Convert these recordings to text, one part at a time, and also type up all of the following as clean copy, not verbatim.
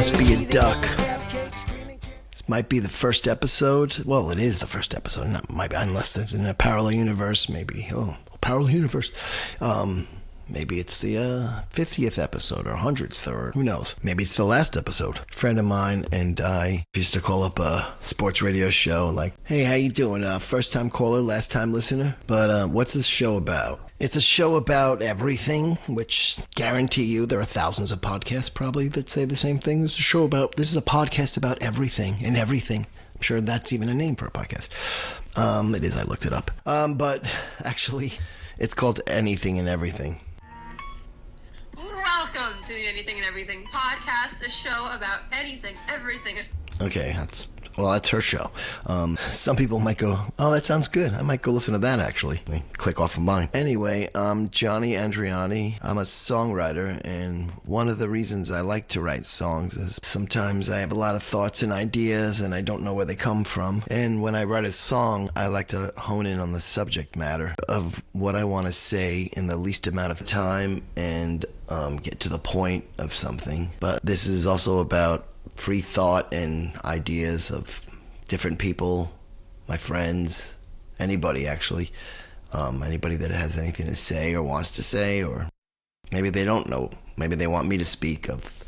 Must Be a Duck. This might be the first episode. Well, it is the first episode. Not might be, unless there's in a parallel universe. Maybe. Oh, parallel universe. Maybe it's the 50th episode or 100th or who knows. Maybe it's the last episode. A friend of mine and I used to call up a sports radio show like, hey, how you doing? First time caller, last time listener. But what's this show about? It's a show about everything, which guarantee you there are thousands of podcasts probably that say the same thing. This is a podcast about everything and everything. I'm sure that's even a name for a podcast. It is, I looked it up. But actually, it's called Anything and Everything. Welcome to the Anything and Everything podcast, a show about anything, everything. Okay, that's her show. Some people might go, oh, that sounds good. I might go listen to that, actually. They click off of mine. Anyway, I'm Johnny Andriani. I'm a songwriter, and one of the reasons I like to write songs is sometimes I have a lot of thoughts and ideas, and I don't know where they come from. And when I write a song, I like to hone in on the subject matter of what I want to say in the least amount of time and get to the point of something. But this is also about free thought and ideas of different people, my friends, anybody actually, anybody that has anything to say or wants to say, or maybe they don't know, maybe they want me to speak of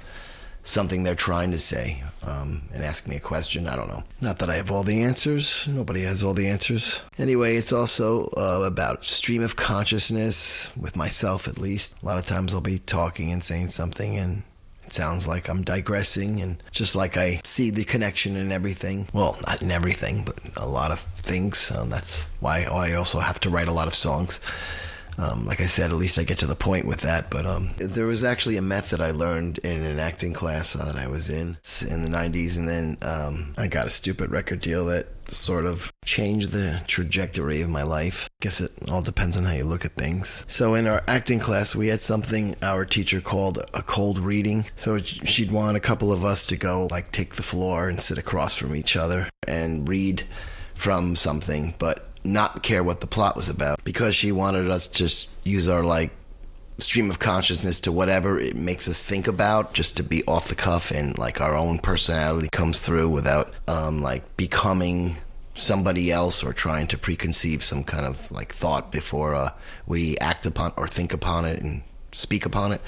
something they're trying to say, and ask me a question. I don't know. Not that I have all the answers. Nobody has all the answers. Anyway, it's also about stream of consciousness, with myself at least. A lot of times I'll be talking and saying something and it sounds like I'm digressing, and just like I see the connection in everything. Well, not in everything, but a lot of things. That's why I also have to write a lot of songs. Like I said, at least I get to the point with that. But there was actually a method I learned in an acting class that I was in the 90s, and then I got a stupid record deal that sort of changed the trajectory of my life. I guess it all depends on how you look at things. So in our acting class, we had something our teacher called a cold reading. So she'd want a couple of us to go, like, take the floor and sit across from each other and read from something, but not care what the plot was about, because she wanted us to use our, like, stream of consciousness to whatever it makes us think about, just to be off the cuff, and like our own personality comes through without like becoming somebody else or trying to preconceive some kind of like thought before we act upon or think upon it and speak upon it.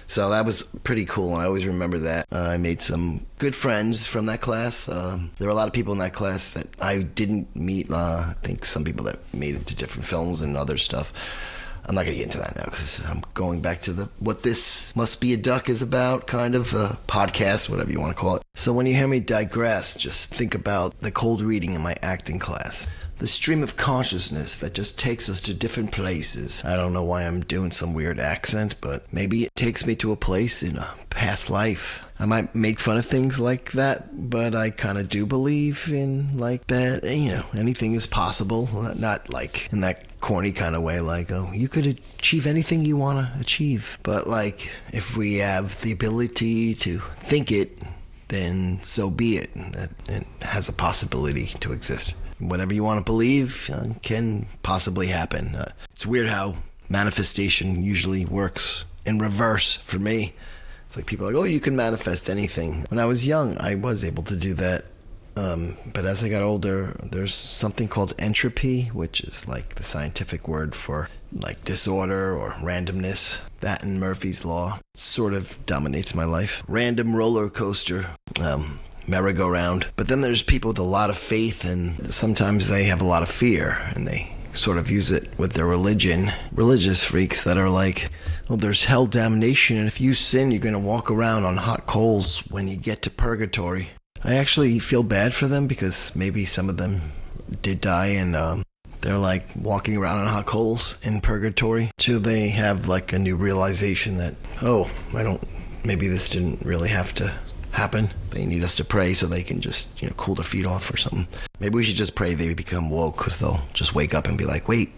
So that was pretty cool, and I always remember that. I made some good friends from that class. There were a lot of people in that class that I didn't meet. I think some people that made it to different films and other stuff. I'm not going to get into that now because I'm going back to what this Must Be a Duck is about, kind of a podcast, whatever you want to call it. So when you hear me digress, just think about the cold reading in my acting class. The stream of consciousness that just takes us to different places. I don't know why I'm doing some weird accent, but maybe it takes me to a place in a past life. I might make fun of things like that, but I kind of do believe in, like, that, anything is possible. Not like in that corny kind of way, like, oh, you could achieve anything you want to achieve. But, like, if we have the ability to think it, then so be it. It has a possibility to exist. Whatever you want to believe can possibly happen. It's weird how manifestation usually works in reverse for me. It's like people are like, oh, you can manifest anything. When I was young, I was able to do that. But as I got older, there's something called entropy, which is like the scientific word for like disorder or randomness. That and Murphy's Law sort of dominates my life. Random roller coaster. Merry-go-round. But then there's people with a lot of faith, and sometimes they have a lot of fear, and they sort of use it with their religion. Religious freaks that are like, well, there's hell damnation, and if you sin, you're going to walk around on hot coals when you get to purgatory. I actually feel bad for them, because maybe some of them did die, and they're like walking around on hot coals in purgatory till they have like a new realization that, oh, maybe this didn't really have to happen. They need us to pray so they can just, cool their feet off or something. Maybe we should just pray they become woke, because they'll just wake up and be like, wait,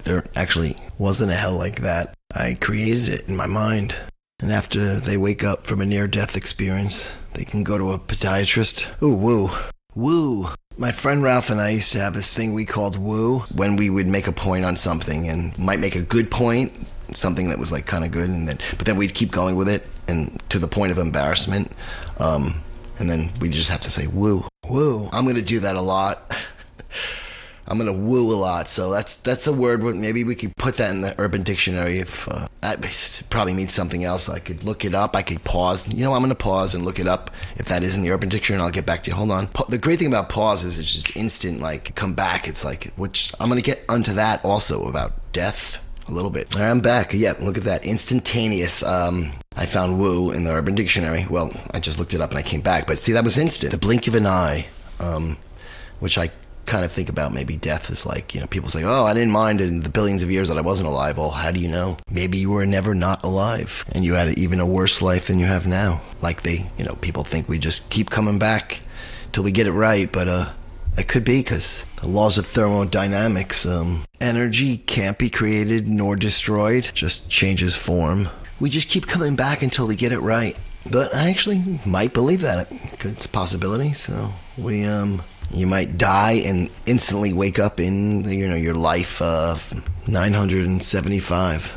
there actually wasn't a hell like that. I created it in my mind. And after they wake up from a near-death experience, they can go to a podiatrist. Ooh, woo. Woo. My friend Ralph and I used to have this thing we called woo, when we would make a point on something and might make a good point, something that was like kind of good, but then we'd keep going with it, and to the point of embarrassment, and then we just have to say woo. I'm gonna do that a lot. I'm gonna woo a lot, so that's a word. Maybe we could put that in the Urban Dictionary. If that probably means something else, I could look it up. I could pause. I'm gonna pause and look it up. If that is in the Urban Dictionary, and I'll get back to you. Hold on. The great thing about pause is it's just instant. Like come back. It's like, which I'm gonna get onto that also about death a little bit. All right, I'm back. Yeah, look at that, instantaneous. I found woo in the Urban Dictionary. Well, I just looked it up and I came back, but see, that was instant. The blink of an eye, which I kind of think about maybe death is like, people say, oh, I didn't mind in the billions of years that I wasn't alive. Well, how do you know? Maybe you were never not alive and you had even a worse life than you have now. Like people think we just keep coming back till we get it right, but it could be because the laws of thermodynamics, energy can't be created nor destroyed, just changes form. We just keep coming back until we get it right. But I actually might believe that. It's a possibility. So you might die and instantly wake up in, your life 975.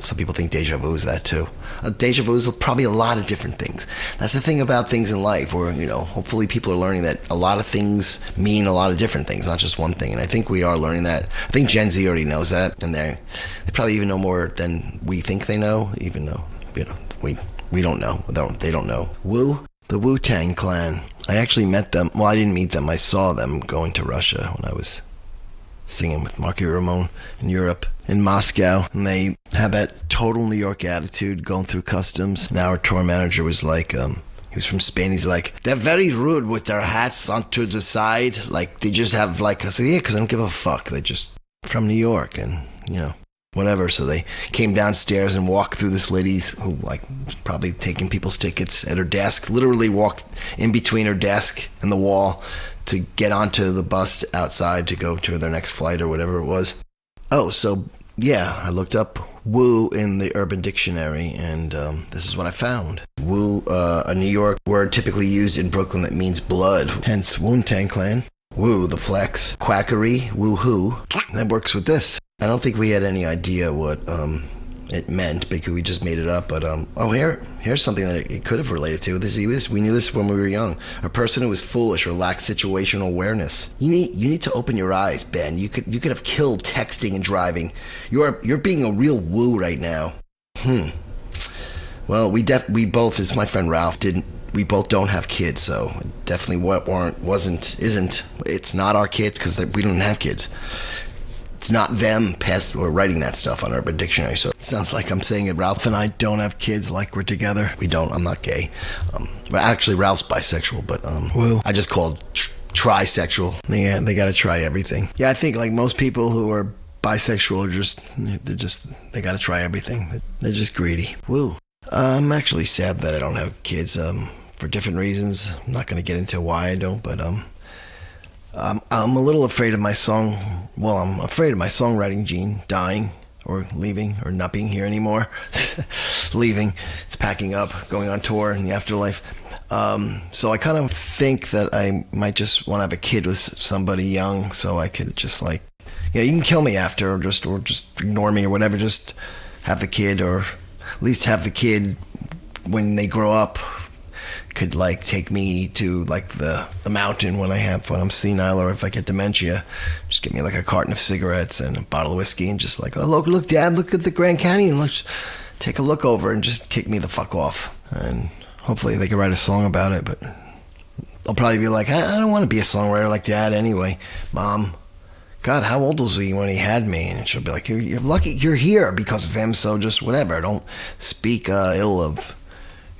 Some people think deja vu is that too. Deja vu is probably a lot of different things. That's the thing about things in life where, hopefully people are learning that a lot of things mean a lot of different things, not just one thing. And I think we are learning that. I think Gen Z already knows that, and they probably even know more than we think they know, even though, we don't know. They don't know. Woo? The Wu-Tang Clan. I actually met them. Well, I didn't meet them. I saw them going to Russia when I was singing with Marky Ramone in Europe, in Moscow. And they had that total New York attitude going through customs. And our tour manager was like, he was from Spain. He's like, they're very rude with their hats onto the side. Like, they just have I said, yeah, because I don't give a fuck. They just from New York and, whatever. So they came downstairs and walked through this lady's who probably taking people's tickets at her desk, literally walked in between her desk and the wall to get onto the bus outside to go to their next flight or whatever it was. Oh, so yeah, I looked up woo in the Urban Dictionary, and this is what I found. Woo, a New York word typically used in Brooklyn that means blood, hence Wu-Tang Clan. Woo, the flex. Quackery, woo-hoo. That works with this. I don't think we had any idea what it meant because we just made it up. But here's something that it could have related to. We knew this when we were young. A person who is foolish or lacks situational awareness. You need to open your eyes, Ben. You could have killed texting and driving. You're being a real woo right now. Well, we both, as my friend Ralph didn't. We both don't have kids, so definitely isn't. It's not our kids because we don't have kids. It's not them or writing that stuff on Urban Dictionary, so it sounds like I'm saying it. Ralph and I don't have kids like we're together. We don't. I'm not gay. Actually, Ralph's bisexual, but I just called trisexual. Yeah, they gotta try everything. Yeah, I think like most people who are bisexual are they gotta try everything. They're just greedy. Woo. I'm actually sad that I don't have kids for different reasons. I'm not gonna get into why I don't, but I'm a little afraid of my song. Well, I'm afraid of my songwriting gene dying or leaving or not being here anymore. Leaving. It's packing up, going on tour in the afterlife. So I kind of think that I might just want to have a kid with somebody young so I could just you can kill me after or just ignore me or whatever. Just have the kid, or at least have the kid when they grow up could take me to the mountain when I'm senile, or if I get dementia, just give me a carton of cigarettes and a bottle of whiskey and just oh, look Dad, look at the Grand Canyon, let's take a look over, and just kick me the fuck off. And hopefully they can write a song about it, but I'll probably be like, I don't want to be a songwriter like Dad anyway. Mom, God, how old was he when he had me? And she'll be like, you're lucky you're here because of him, so just whatever, don't speak ill of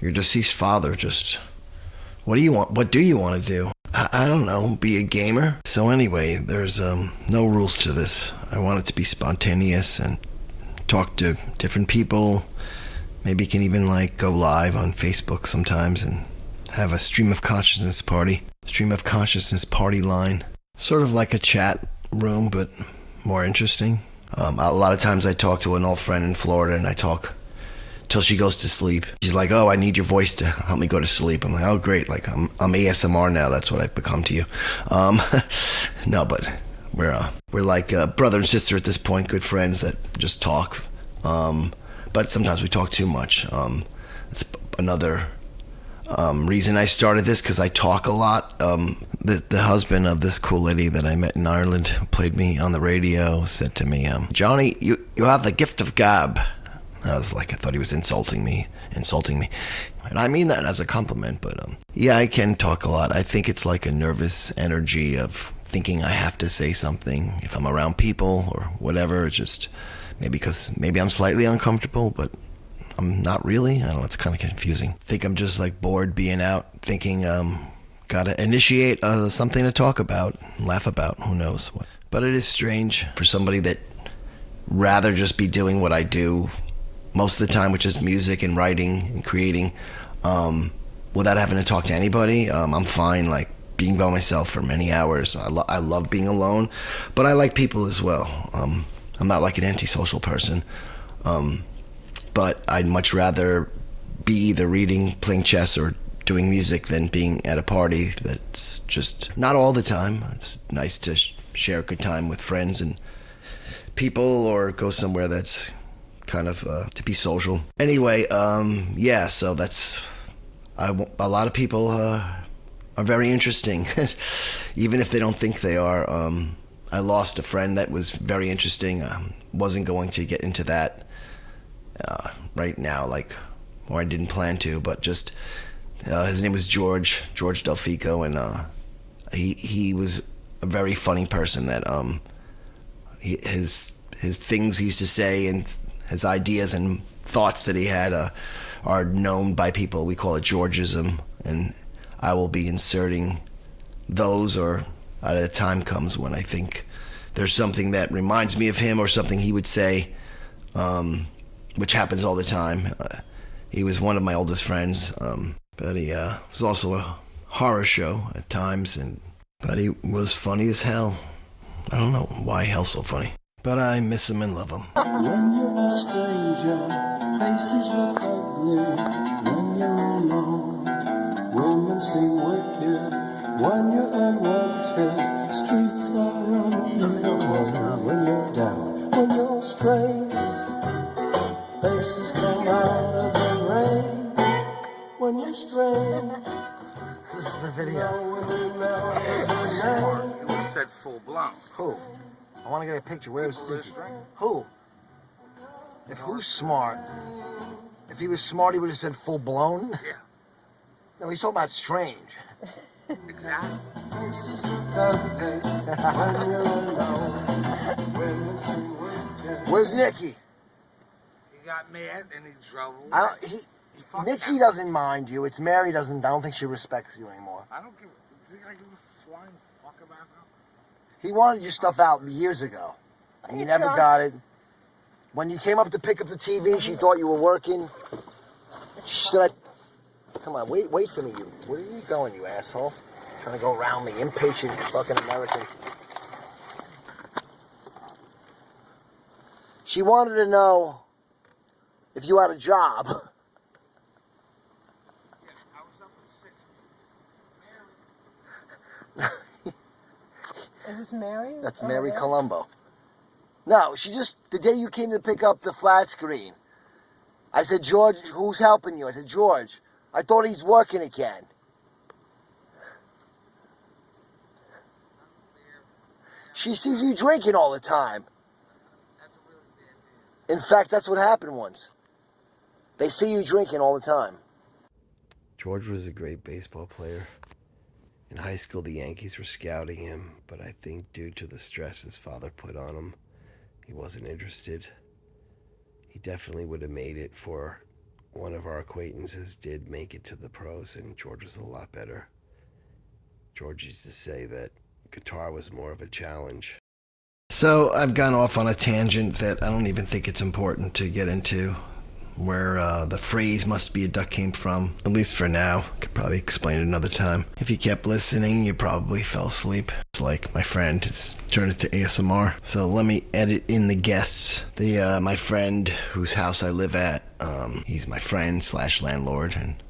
your deceased father. Just what do you want to do? I don't know, be a gamer. So anyway, there's no rules to this. I want it to be spontaneous and talk to different people. Maybe you can even go live on Facebook sometimes and have a stream of consciousness party line, sort of like a chat room but more interesting. A lot of times I talk to an old friend in Florida and I talk till she goes to sleep. She's like, oh, I need your voice to help me go to sleep. I'm like, oh, great. I'm ASMR now. That's what I've become to you. No, but we're like brother and sister at this point, good friends that just talk But sometimes we talk too much. It's another reason I started this, because I talk a lot. The husband of this cool lady that I met in Ireland, who played me on the radio, said to me, Johnny, you have the gift of gab. I was like, I thought he was insulting me. And I mean that as a compliment, but yeah, I can talk a lot. I think it's like a nervous energy of thinking I have to say something if I'm around people or whatever. It's just maybe I'm slightly uncomfortable, but I'm not really. I don't know, it's kind of confusing. I think I'm just like bored being out, thinking gotta initiate something to talk about, laugh about, who knows what. But it is strange for somebody that rather just be doing what I do most of the time, which is music and writing and creating, without having to talk to anybody. I'm fine like being by myself for many hours. I love being alone, but I like people as well. I'm not like an antisocial person, but I'd much rather be either reading, playing chess, or doing music than being at a party that's just not all the time. It's nice to share a good time with friends and people, or go somewhere that's kind of to be social. Anyway, yeah, so that's a lot of people are very interesting, even if they don't think they are. I lost a friend that was very interesting. Wasn't going to get into that right now, or I didn't plan to, but just his name was George Delfico, and he was a very funny person. That his things he used to say and his ideas and thoughts that he had are known by people. We call it Georgism, and I will be inserting those, or the time comes when I think there's something that reminds me of him, or something he would say, which happens all the time. He was one of my oldest friends, but he was also a horror show at times, but he was funny as hell. I don't know why hell's so funny, but I miss him and love him. When you're a stranger, faces look ugly. When you're alone, women seem wicked. When you're unwanted, streets are unknown. When you're down, when you're strange, faces come out of the rain. When you're strange, this is the video. It was said full blown. Who? I want to get a picture. Where is Liz String? Who? If who's smart? If he was smart, he would have said full blown. Yeah. No, he's talking about strange. Exactly. Where's Nikki? He got mad and he drove away. Nikki doesn't mind you. It's Mary doesn't. I don't think she respects you anymore. I don't give. Do you think I give a flying fuck about her? He wanted your stuff out years ago, and you never got it. When you came up to pick up the TV, she thought you were working. She said, "Come on, wait for me. Where are you going, you asshole? Trying to go around me, impatient fucking American." She wanted to know if you had a job. Yeah, I was up at 6. Is this Mary? That's Mary Colombo. No, the day you came to pick up the flat screen, I said, "George, who's helping you?" I said, "George, I thought he's working again." She sees you drinking all the time. In fact, that's what happened once. They see you drinking all the time. George was a great baseball player. In high school, the Yankees were scouting him, but I think due to the stress his father put on him, he wasn't interested. He definitely would have made it for one of our acquaintances did make it to the pros, and George was a lot better. George used to say that guitar was more of a challenge. So I've gone off on a tangent that I don't even think it's important to get into, where the phrase "must be a duck" came from, at least for now. Could probably explain it another time. If you kept listening, you probably fell asleep. It's like my friend, it's turned it to ASMR. So let me edit in the guests. My friend whose house I live at, he's my friend / landlord, and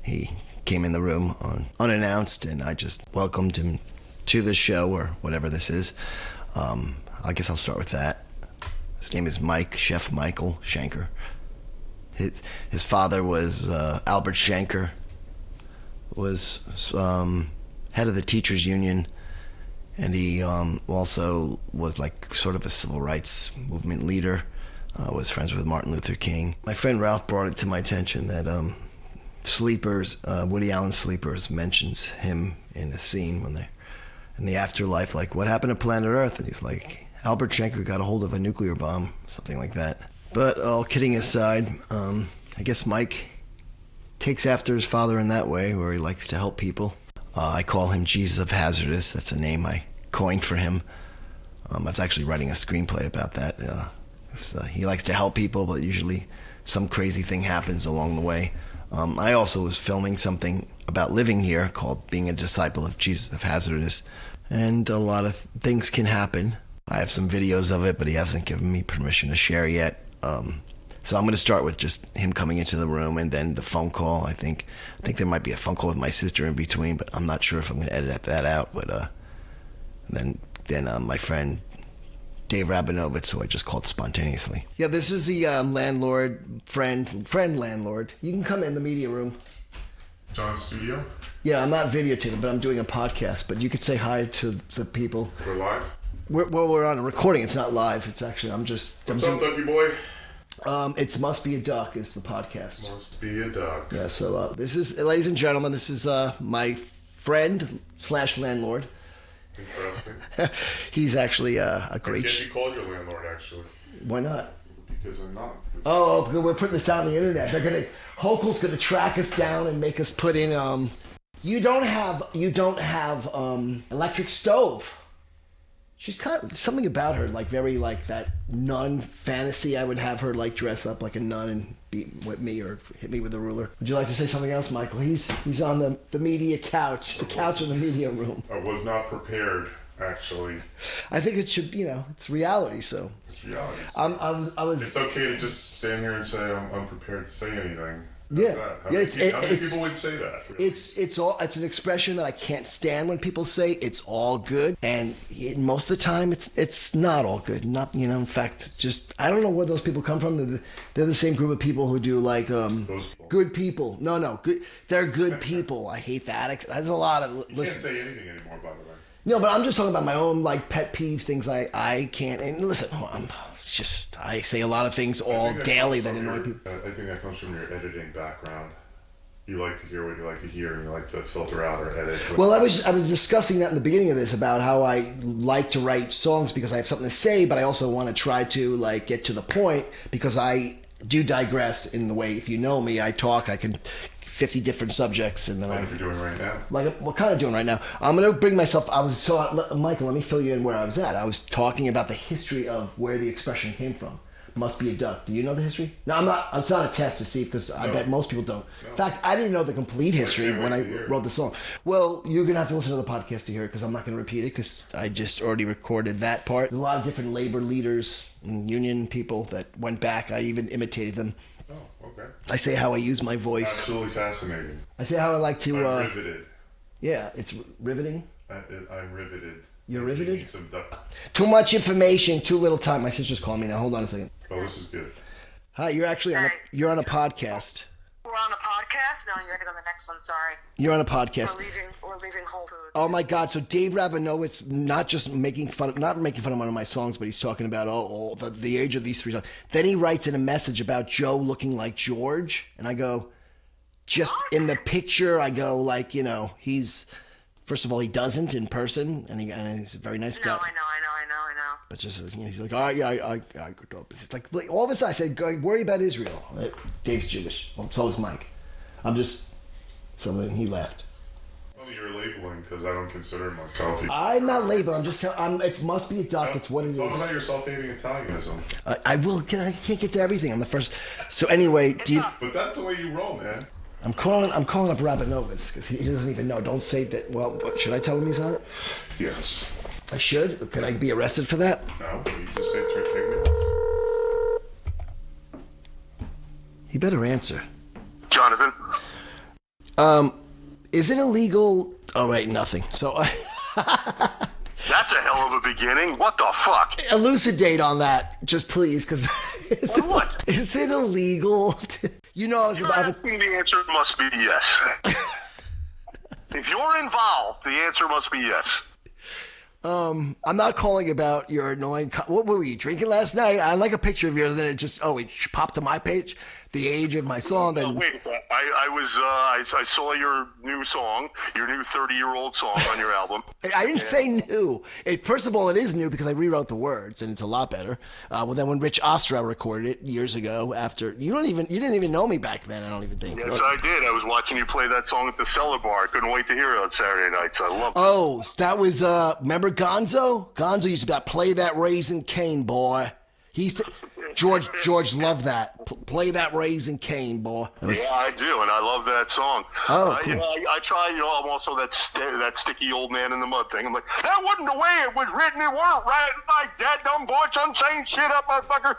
he came in the room unannounced, and I just welcomed him to the show, or whatever this is. I guess I'll start with that. His name is Mike, Chef Michael Schenker. His father was Albert Schenker, was head of the teachers union, and he also was like sort of a civil rights movement leader. Was friends with Martin Luther King. My friend Ralph brought it to my attention that Sleepers, Woody Allen's Sleepers, mentions him in the scene when they're in the afterlife, like, what happened to planet Earth? And he's like, Albert Schenker got a hold of a nuclear bomb, something like that. But all kidding aside, I guess Mike takes after his father in that way, where he likes to help people. I call him Jesus of Hazardous. That's a name I coined for him. I was actually writing a screenplay about that. He likes to help people, but usually some crazy thing happens along the way. I also was filming something about living here called Being a Disciple of Jesus of Hazardous, and a lot of things can happen. I have some videos of it, but he hasn't given me permission to share yet. So I'm going to start with just him coming into the room and then the phone call. I think there might be a phone call with my sister in between, but I'm not sure if I'm going to edit that out. But then my friend Dave Rabinovitz, who I just called spontaneously. Yeah, this is the friend landlord. You can come in the media room. John's studio? Yeah, I'm not videotaping, but I'm doing a podcast. But you could say hi to the people. We're live? We're on a recording. It's not live. It's actually, What's up, Ducky Boy? It's Must Be a Duck is the podcast. Must be a duck. Yeah, so this is, ladies and gentlemen, this is my friend / landlord. Interesting. He's actually a I great... guess you called your landlord, actually. Why not? Because I'm not. Oh, because we're putting this out on the internet. Hochul's gonna track us down and make us put in, you don't have electric stove. She's kind of, something about her, like very like that nun fantasy. I would have her like dress up like a nun and beat with me or hit me with a ruler. Would you like to say something else, Michael? He's on the media couch, the couch in the media room. I was not prepared, actually. I think it should, it's reality. So It's reality. I was. It's okay to just stand here and say I'm unprepared to say anything. Yeah. How many people would say that? Really? It's an expression that I can't stand when people say it's all good, and most of the time it's not all good. Not in fact, just I don't know where those people come from. They're the same group of people who do like Those people. good people. No, good. They're good people. I hate that. There's a lot of You can't say anything anymore, by the way. No, but I'm just talking about my own like pet peeves, things I can't. And listen, I say a lot of things all daily that annoy people. I think that comes from your editing background. You like to hear what you like to hear, and you like to filter out or edit. Well, I was discussing that in the beginning of this about how I like to write songs because I have something to say, but I also want to try to like get to the point because I do digress in the way. If you know me, I talk. I can 50 different subjects, and then Like you're doing right now. Like what kind of doing right now? I'm gonna bring myself. Michael, let me fill you in where I was at. I was talking about the history of where the expression came from. Must be a duck. Do you know the history? No, I'm not. It's not a test to see because I bet most people don't. No. In fact, I didn't know the complete history when I wrote the song. Well, you're gonna have to listen to the podcast to hear it because I'm not gonna repeat it because I just already recorded that part. There's a lot of different labor leaders and union people that went back. I even imitated them. Oh, okay. I say how I use my voice. Absolutely fascinating. I say how I like to. I'm riveted. Yeah, it's riveting. I'm riveted. You're riveted? Some duck. Too much information, too little time. My sister's calling me now. Hold on a second. Oh, this is good. Hi, you're actually on a podcast. We're on a podcast? No, you're going to go to the next one, sorry. You're on a podcast. We're leaving Whole Foods. Oh my God! So Dave Rabinowitz, not just making fun of one of my songs, but he's talking about the age of these three songs. Then he writes in a message about Joe looking like George, and I go, just in the picture, I go like he's. First of all, he doesn't in person, and he's a very nice guy. No, I know. But just he's like, all right, yeah, I could go. It's like all of a sudden, I said, go worry about Israel. Dave's Jewish. Well, so is Mike. So then he left. Well, you're labeling because I don't consider myself. I'm not labeling. I'm just telling. It must be a duck. It's what it is. Talk about your self-hating Italianism. I will. I can't get to everything. I'm the first. So anyway, But that's the way you roll, man. I'm calling up Rabinovitz because he doesn't even know. Don't say that. Well, should I tell him he's on it? Yes. I should. Could I be arrested for that? No. You just say take me off. He better answer. Jonathan. Is it illegal? Oh wait, nothing. So That's a hell of a beginning. What the fuck? Elucidate on that, just please, because What? is it illegal? You know, I was You're about to. asking, the answer must be yes. If you're involved, the answer must be yes. I'm not calling about your annoying. What were you drinking last night? I like a picture of yours, and it just it popped to my page. The age of my song. Then Wait, I saw your new song, your new 30-year-old song on your album. I didn't say new. First of all, it is new because I rewrote the words, and it's a lot better. Well, then when Rich Ostrow recorded it years ago, after you didn't even know me back then. I don't even think. Yes, I did. I was watching you play that song at the Cellar Bar. I couldn't wait to hear it on Saturday nights. I love it. Oh, that was remember Gonzo? Gonzo used to play that Raisin Cane, boy. He used to. George loved that. Play that Raisin Cane, boy. Yeah, I do, and I love that song. Oh, cool. I try. I'm also that sticky old man in the mud thing. I'm like, that wasn't the way it was written. It weren't right. Like that dumb boy, I'm saying shit up, motherfucker.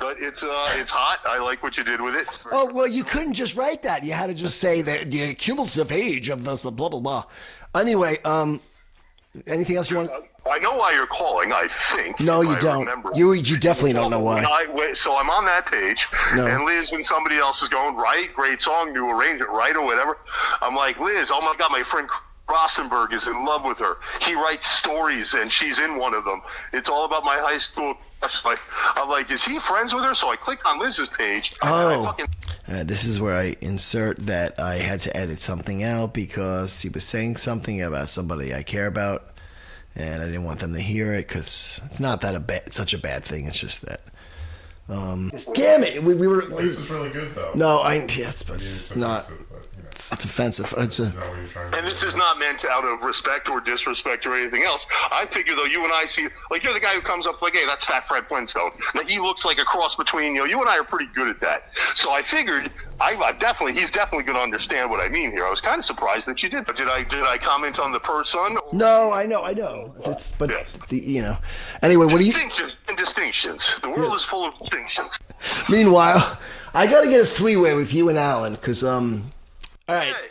But it's hot. I like what you did with it. Oh, well, you couldn't just write that. You had to just say the cumulative age of the blah blah blah. Anyway, anything else you want? I know why you're calling, I think. No, you I don't. remember. You definitely don't know why. So I'm on that page, No. and Liz, when somebody else is going, right, great song, new arrangement, right, or whatever, I'm like, Liz, oh my God, my friend Rosenberg is in love with her. He writes stories, and she's in one of them. It's all about my high school crush. I'm like, is he friends with her? So I click on Liz's page. Oh. This is where I insert that I had to edit something out because he was saying something about somebody I care about. And I didn't want them to hear it because it's not that such a bad thing. It's just that. Damn it! We were. This is really good though. No, it's not. It's offensive. It's a. And this is not meant out of respect or disrespect or anything else. I figure though, you and I see, like you're the guy who comes up like, hey, that's Fat Fred Flintstone. Like he looks like a cross between you and I are pretty good at that. So I figured he's definitely going to understand what I mean here. I was kind of surprised that you did. Did I comment on the person? No, I know. Anyway, what do you? Distinctions and distinctions. The world is full of distinctions. Meanwhile, I got to get a three-way with you and Alan because All right. Hey.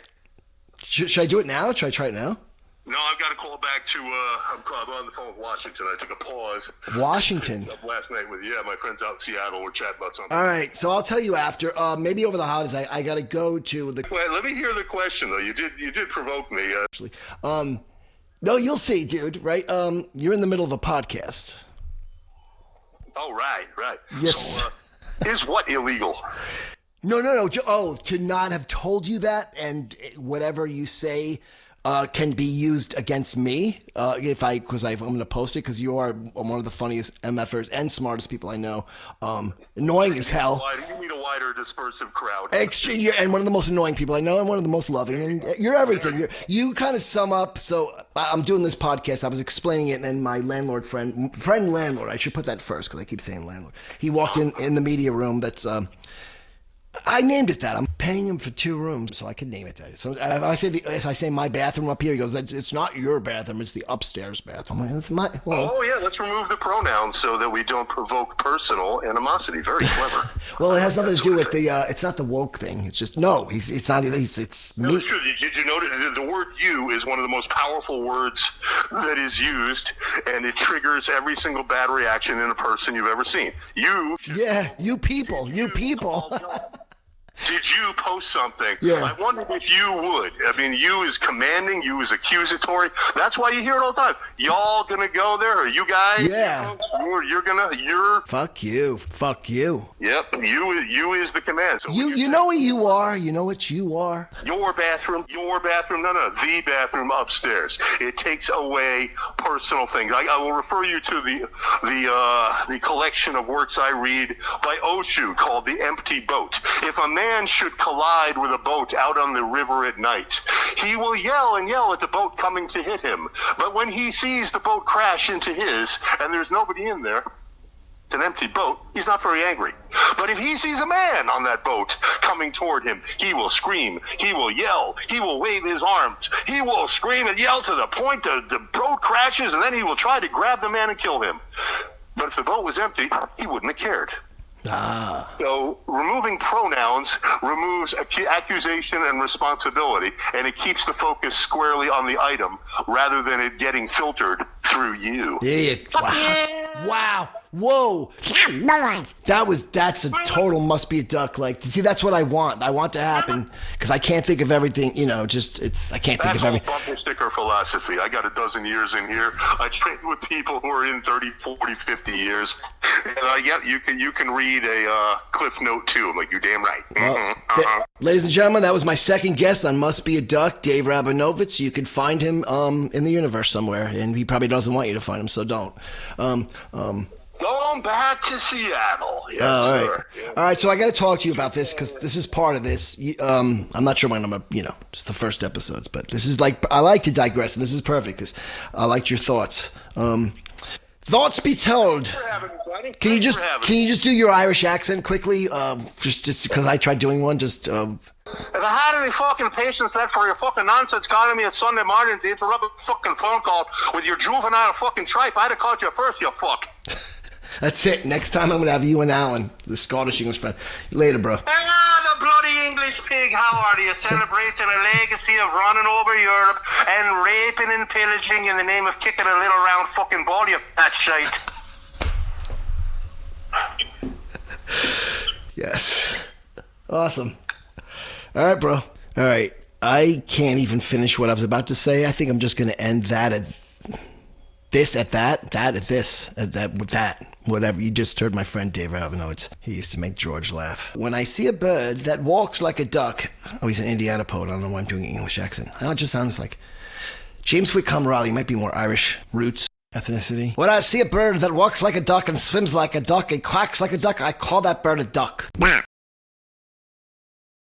Should I do it now? Should I try it now? No, I've got to call back to, I'm on the phone with Washington. I took a pause. Washington. Last night with, my friends out in Seattle. We're chatting about something. All right, so I'll tell you after. Maybe over the holidays, I got to go to the... Wait, let me hear the question, though. You did provoke me. Actually. No, you'll see, dude, right? You're in the middle of a podcast. Oh, right. Yes. So, is what illegal? No. Oh, to not have told you that and whatever you say can be used against me because I'm going to post it because you are one of the funniest MFers and smartest people I know. Annoying as hell. You need a wider dispersive crowd. And one of the most annoying people I know and one of the most loving. And you're everything. You kind of sum up. So I'm doing this podcast. I was explaining it and then my landlord friend landlord, I should put that first because I keep saying landlord. He walked in the media room that's... I named it that. I'm paying him for 2 rooms, so I could name it that. So if I say my bathroom up here, he goes, "It's not your bathroom; it's the upstairs bathroom." I'm like, it's my. Well, oh yeah, let's remove the pronouns so that we don't provoke personal animosity. Very clever. Well, it has nothing to do with the. It's not the woke thing. It's just no. It's not. It's me. No, it's true. Did you notice the word "you" is one of the most powerful words that is used, and it triggers every single bad reaction in a person you've ever seen. You. Yeah, you people. Did you post something? Yeah. I wondered if you would. I mean, you is commanding, you is accusatory. That's why you hear it all the time. Y'all gonna go there, or you guys? Yeah. You're. Fuck you. Yep. You is the command. So you know what you are. You know what you are. Your bathroom. No. The bathroom upstairs. It takes away personal things. I will refer you to the collection of works I read by Osho called "The Empty Boat." If a man should collide with a boat out on the river at night, he will yell and yell at the boat coming to hit him. But when he sees the boat crash into his and there's nobody in there, it's an empty boat, he's not very angry. But if he sees a man on that boat coming toward him, he will scream, he will yell, he will wave his arms, he will scream and yell to the point that the boat crashes, and then he will try to grab the man and kill him. But if the boat was empty, he wouldn't have cared. So removing pronouns removes accusation and responsibility, and it keeps the focus squarely on the item rather than it getting filtered through you. Yeah. Wow. Whoa. That's a total must be a duck. Like, see, that's what I want. I want to happen because I can't think of everything, I can't think That's of everything. bumper sticker philosophy. I got a dozen years in here. I train with people who are in 30, 40, 50 years. And you can read a cliff note too. I'm like, you're damn right. Ladies and gentlemen, that was my second guest on Must Be a Duck, Dave Rabinovitz. You could find him in the universe somewhere, and he probably doesn't want you to find him, so don't. Going back to Seattle. Yes, all right. sir. All right, so I got to talk to you about this because this is part of this. I'm not sure when just the first episodes, but this is I like to digress, and this is perfect because I liked your thoughts. Thoughts be told. Can you just do your Irish accent quickly? Just because I tried doing one. Just. If I had any fucking patience left for your fucking nonsense calling me on Sunday morning to interrupt a fucking phone call with your juvenile fucking tripe, I'd have called you first, you fuck. That's it. Next time I'm going to have you and Alan, the Scottish English friend. Later, bro. The bloody English pig, how are you? Celebrating a legacy of running over Europe and raping and pillaging in the name of kicking a little round fucking ball, you fat shite. Yes. Awesome. All right, bro. All right. I can't even finish what I was about to say. I think I'm just going to end that at this, at that, that at this, at that, with that. Whatever. You just heard my friend Dave Rabinowitz. He used to make George laugh. When I see a bird that walks like a duck. Oh, he's an Indiana poet. I don't know why I'm doing an English accent. It just sounds like James Whitcomb Raleigh. Might be more Irish roots, ethnicity. When I see a bird that walks like a duck and swims like a duck and quacks like a duck, I call that bird a duck.